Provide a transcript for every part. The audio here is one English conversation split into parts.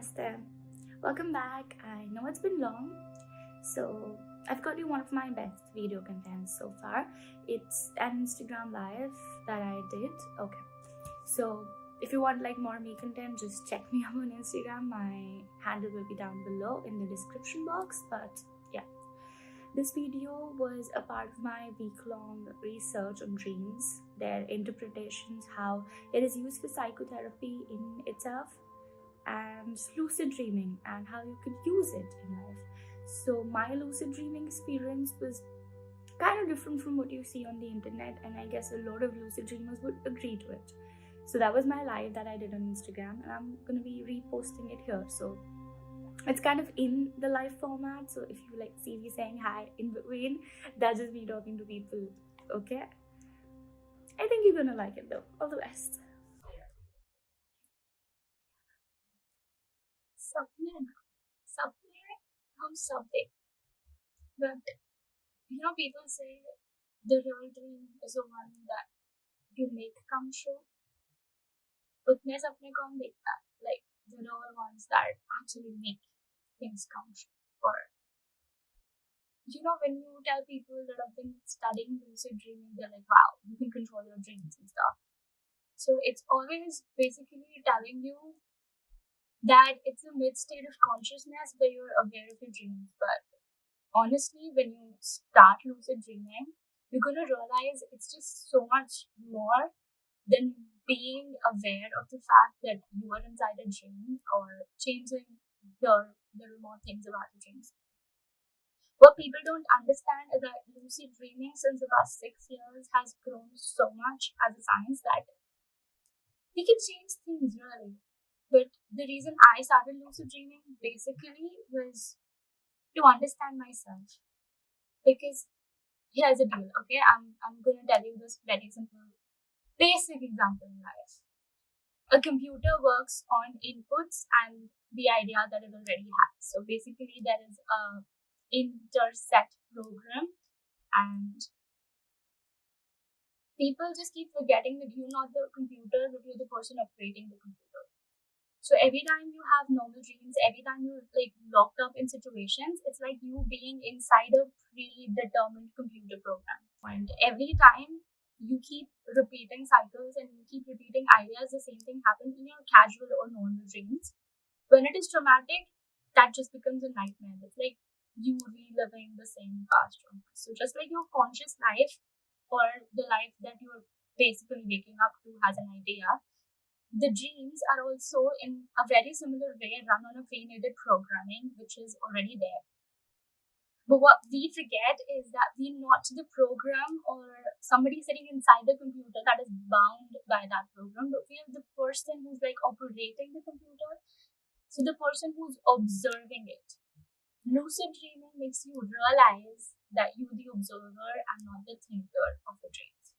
Namaste. Welcome back. I know it's been long, so I've got you one of my best video contents so far. It's an Instagram live that I did. Okay, so if you want like more me content, just check me out on Instagram. My handle will be down below in the description box. But yeah, this video was a part of my week-long research on dreams, their interpretations, how it is used for psychotherapy in itself, and lucid dreaming and how you could use it in life. So my lucid dreaming experience was kind of different from what you see on the internet, and I guess a lot of lucid dreamers would agree to it. So that was my live that I did on Instagram, and I'm gonna be reposting it here. So it's kind of in the live format, so if you like see me saying hi in between, that's just me talking to people. Okay, I think you're gonna like it though. All the best. Supplement. Supplement comes someday. But people say the real dream is the one that you make come true. उतने सपने कौन देखता है? Like the real ones that actually make things come true. Or when you tell people that have been studying lucid dreaming, they're like, wow, you can control your dreams and stuff. So it's always basically telling you that it's a mid state of consciousness where you're aware of your dreams. But honestly, when you start lucid dreaming, you're going to realize it's just so much more than being aware of the fact that you are inside a dream or changing the little more things about the dreams. What people don't understand is that lucid dreaming since the past 6 years has grown so much as a science that we can change things really. But the reason I started lucid dreaming basically was to understand myself. Because here's the deal, okay? I'm gonna tell you this very simple, basic example in life. A computer works on inputs and the idea that it already has. So basically there is a interset program, and people just keep forgetting that you're not the computer, but you're the person operating the computer. So every time you have normal dreams, every time you're like locked up in situations, it's like you being inside a predetermined computer program. And every time you keep repeating cycles and you keep repeating ideas, the same thing happens in your casual or normal dreams. When it is traumatic, that just becomes a nightmare. It's like you reliving the same past trauma. So just like your conscious life or the life that you're basically waking up to has an idea, the dreams are also in a very similar way run on a pre-nated programming which is already there. But what we forget is that we're not the program or somebody sitting inside the computer that is bound by that program, but we are the person who's like operating the computer. So the person who's observing it. Lucid dreaming makes you realize that you're the observer and not the thinker of the dreams.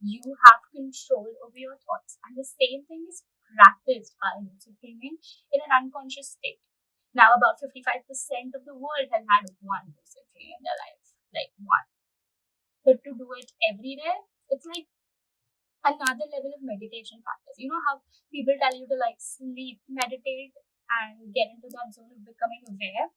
You have control over your thoughts, and the same thing is practiced by lucid dreaming in an unconscious state. Now, about 55% of the world has had one lucid dream in their life, like one. But to do it every day, it's like another level of meditation practice. You know how people tell you to like sleep, meditate, and get into that zone of becoming aware?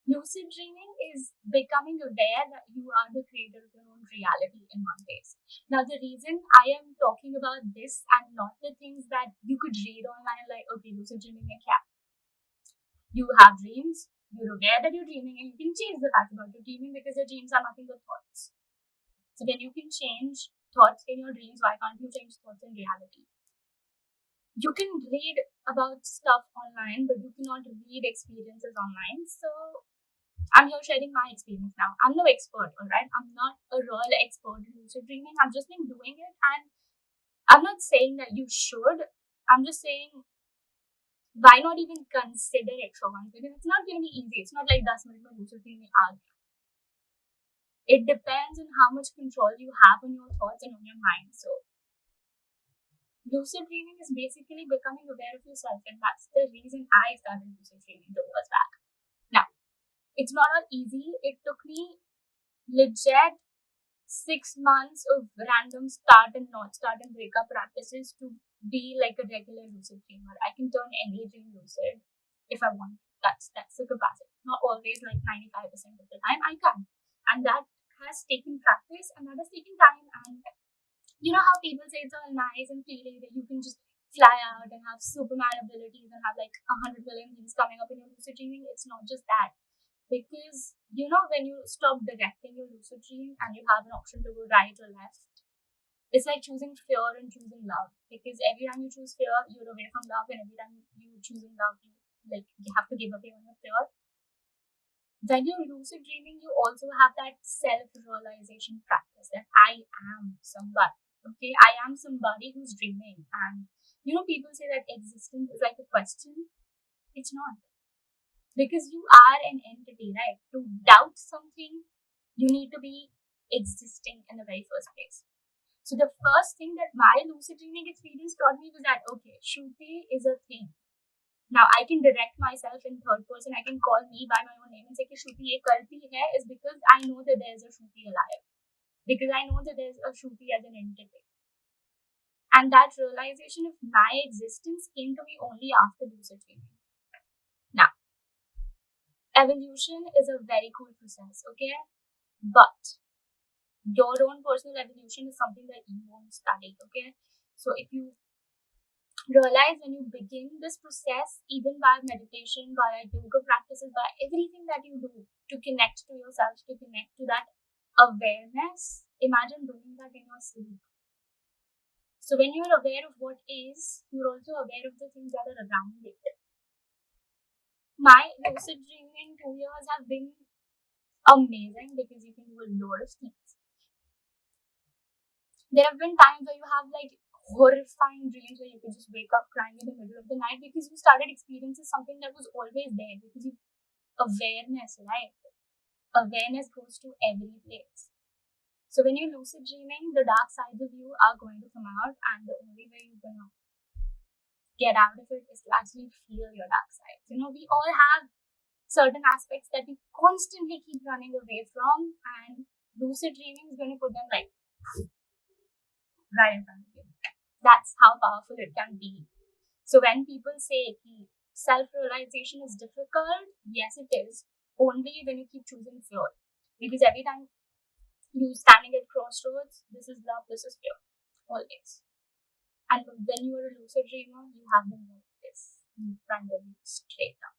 Lucid dreaming is becoming aware that you are the creator of your own reality in one place. Now, the reason I am talking about this and not the things that you could read online, like, okay, lucid dreaming mein kya? You have dreams, you're aware that you're dreaming, and you can change the fact about your dreaming because your dreams are nothing but thoughts. So when you can change thoughts in your dreams, why can't you change thoughts in reality? You can read about stuff online, but you cannot read experiences online. So I'm here sharing my experience now. I'm no expert, alright? I'm not a real expert in lucid dreaming. I've just been doing it, and I'm not saying that you should. I'm just saying, why not even consider it for once? Because it's not going to be easy. It's not like 10 minutes में lucid dreaming आ गया. It depends on how much control you have on your thoughts and on your mind. So lucid dreaming is basically becoming aware of yourself, and that's the reason I started lucid dreaming 2 years back. Now, it's not all easy. It took me legit 6 months of random start and not start and breakup practices to be like a regular lucid dreamer. I can turn any dream lucid if I want. That's the capacity. Not always, like 95% of the time I can. And that has taken practice and that has taken time. And you know how people say it's all nice and feeling that you can just fly out and have superman abilities and have like 100 million things coming up in your lucid dreaming. It's not just that. Because you know, when you stop directing your lucid dream and you have an option to go right or left, it's like choosing fear and choosing love. Because every time you choose fear, you're away from love, and every time you choosing love, you have to give away on your fear. When you're lucid dreaming, you also have that self-realization practice that I am somebody. Okay, I am somebody who's dreaming. And you know, people say that existence is like a question. It's not. Because you are an entity, right? To doubt something, you need to be existing in the very first place. So the first thing that my lucid dreaming experience taught me was that, okay, Shruti is a thing. Now I can direct myself in third person. I can call me by my own name and say कि Shruti ये करती है is because I know that there's a Shruti alive. Because I know that there's a Shruti as an entity. And that realization of my existence came to me only after lucid dreaming. Now, evolution is a very cool process, okay? But your own personal evolution is something that you won't study, okay? So if you realize when you begin this process, even by meditation, by yoga practices, by everything that you do to connect to yourself, to connect to that awareness, imagine doing that in your sleep. So when you're aware of what is, you're also aware of the things that are around it. My lucid dreaming 2 years have been amazing because you can do a lot of things. There have been times where you have like horrifying dreams where you could just wake up crying in the middle of the night because you started experiencing something that was always there. Because you awareness, right? Awareness goes to every place. So when you're lucid dreaming, the dark sides of you are going to come out, and the only way you're gonna get out of it is to actually feel your dark sides. You know, we all have certain aspects that we constantly keep running away from, and lucid dreaming is going to put them like right in front of you. That's how powerful it can be. So when people say self-realization is difficult, yes it is. Only when you keep choosing fear. Because every time you're standing at crossroads, this is love, this is fear. Always. And when you are a lucid dreamer, you have them like this in front of you, straight up.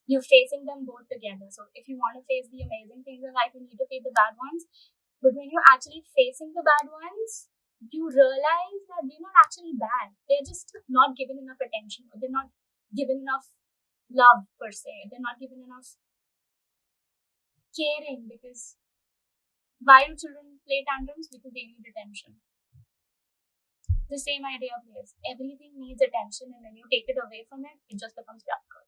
You're facing them both together. So if you want to face the amazing things in life, you need to face the bad ones. But when you're actually facing the bad ones, you realize that they're not actually bad. They're just not given enough attention, or they're not given enough love per se. They're not given enough caring. Because why do children play tantrums? Because they need attention. The same idea plays. Everything needs attention, and when you take it away from it, it just becomes difficult.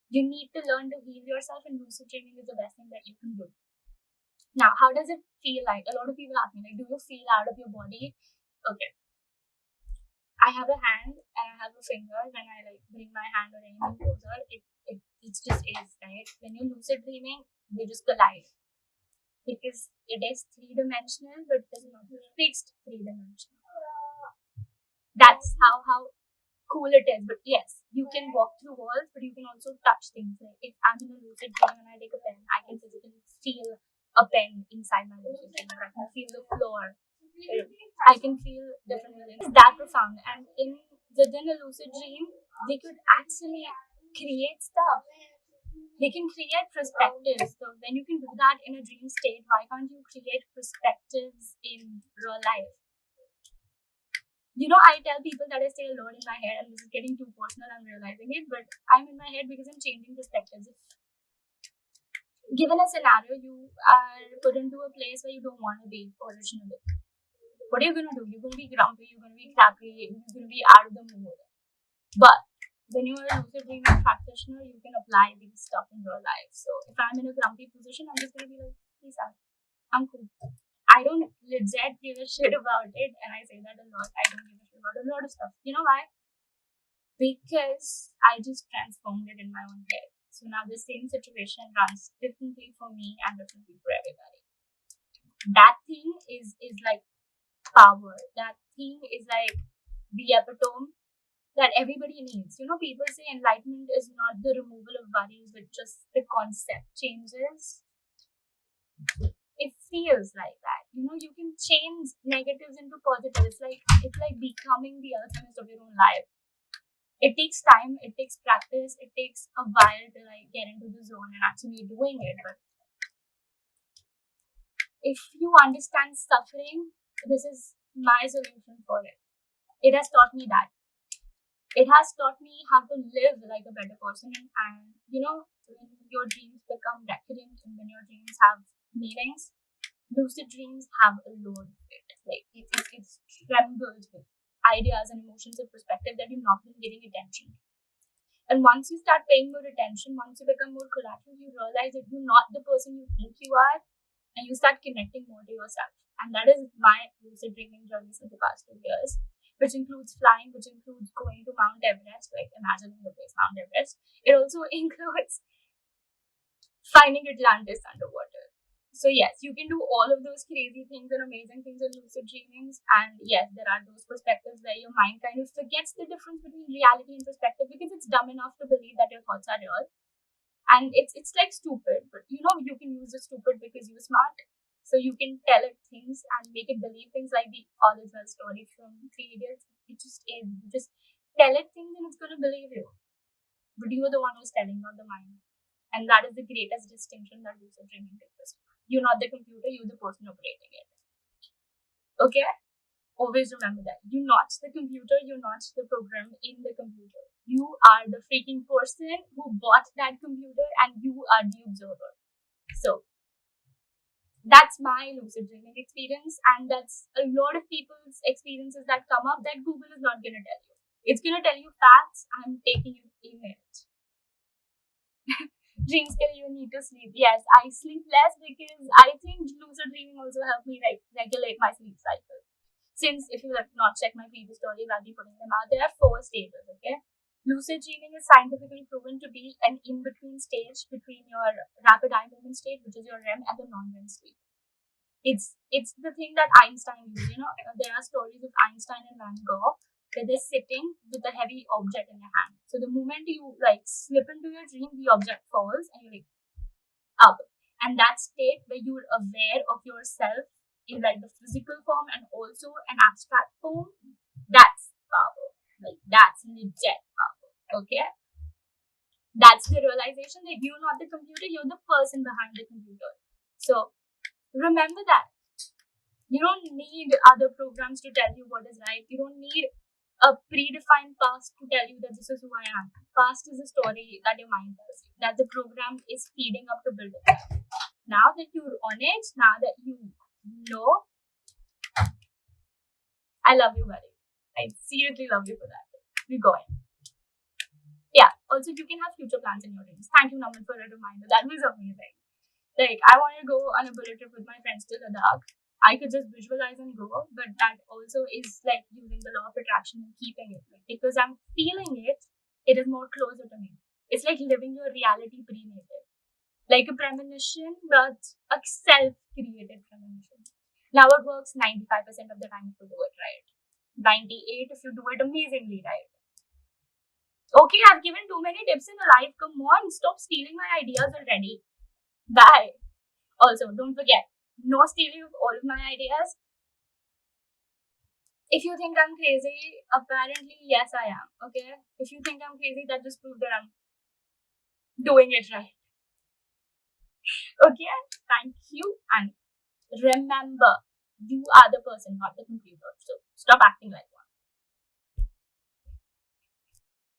You need to learn to heal yourself, and lucid dreaming is the best thing that you can do. Now, how does it feel like? A lot of people ask me, like, do you feel out of your body? Okay. I have a hand and I have a finger. When I like bring my hand or anything closer, it just is, right? When you're lucid dreaming, they just collide. Because it is three-dimensional, but it is not fixed three-dimensional. That's how cool it is. But yes, you can walk through walls, but you can also touch things. Like if I'm in a lucid dream and I take a pen, I can physically feel a pen inside my lucid dream. I can feel the floor. I can feel different feelings. It's that profound. And within a lucid dream, they could actually create stuff. They can create perspectives. So when you can do that in a dream state, why can't you create perspectives in real life? You know, I tell people that I stay alone in my head, and this is getting too personal, I'm realizing it, but I'm in my head because I'm changing perspectives. If given a scenario, you are put into a place where you don't want to be originally, what are you going to do? You're going to be grumpy, you're going to be crappy, you're going to be out of the mood. But when you're a lucid dreaming practitioner, you can apply these stuff in real life. So if I'm in a grumpy position, I'm just going to be like, peace out, I'm cool. I don't legit give a shit about it, and I say that a lot. I don't give a shit about a lot of stuff. You know why? Because I just transformed it in my own head. So now the same situation runs differently for me and differently for everybody. That thing is like power. That thing is like the epitome that everybody needs. You know, people say enlightenment is not the removal of worries, but just the concept changes. It feels like that. You know, you can change negatives into positive. It's like becoming the alchemist of your own life. It takes time, it takes practice, it takes a while to like get into the zone and actually doing it. But if you understand suffering, this is my solution for it. It has taught me that. It has taught me how to live like a better person. And you know, when your dreams become recurrent and when your dreams have meanings, lucid dreams have a load of it. Like it trembles with ideas and emotions and perspective that you've not been giving attention to. And once you start paying more attention, once you become more collateral, you realize that you're not the person you think you are, and you start connecting more to yourself. And that is my lucid dreaming journey since the past 2 years, which includes flying, which includes going to Mount Everest, like imagining the place Mount Everest. It also includes finding Atlantis underwater. So yes, you can do all of those crazy things and amazing things in lucid dreamings. And yes, there are those perspectives where your mind kind of forgets the difference between reality and perspective because it's dumb enough to believe that your thoughts are real. And it's like stupid, but you know, you can use the stupid because you're smart. So you can tell it things and make it believe things, like the all is well story from Three Idiots. It just is. You just tell it things and it's gonna believe you. But you're the one who's telling, not the mind. And that is the greatest distinction that lucid dreaming teaches. You're not the computer, you're the person operating it. Okay? Always remember that. You're not the computer, you're not the program in the computer. You are the freaking person who bought that computer and you are the observer. So, that's my lucid dreaming experience, and that's a lot of people's experiences that come up that Google is not going to tell you. It's going to tell you facts. I'm taking you in it. Dreams kill you, need to sleep. Yes, I sleep less because I think lucid dreaming also helped me like regulate my sleep cycle. Since if you have not checked my previous stories, I'll be putting them out. There are 4 stages, okay? Lucid dreaming is scientifically proven to be an in-between stage between your rapid eye movement state, which is your REM, and the non-REM sleep. It's the thing that Einstein used. You know, there are stories of Einstein and Van Gogh where they're sitting with a heavy object in your hand. So the moment you like slip into your dream, the object falls and you're like up. And that state where you're aware of yourself in like the physical form and also an abstract form, that's power. Like that's legit power. Okay? That's the realization that you're not the computer, you're the person behind the computer. So remember that. You don't need other programs to tell you what is right. You don't need a predefined past to tell you that this is who I am. Past is a story that your mind tells you, that the program is feeding up to build it. Now that you're on it, now that you know, I love you, buddy. I seriously love you for that. We're going. Yeah, also you can have future plans in your dreams. Thank you, Naman, for a reminder. That was amazing. Like, I want to go on a bullet trip with my friends to Ladakh. I could just visualize and go, but that also is like using the law of attraction and keeping it. Like, because I'm feeling it, it is more closer to me. It's like living your reality pre-native. Like a premonition, but a self-created premonition. Now it works 95% of the time if you do it right. 98 if you do it amazingly right. Okay, I've given too many tips in life. Come on, stop stealing my ideas already. Bye. Also, don't forget, no stealing of all of my ideas. If you think I'm crazy, apparently, yes, I am. Okay? If you think I'm crazy, that just proves that I'm doing it right. Okay? Thank you. And remember, you are the person, not the computer. So stop acting like that.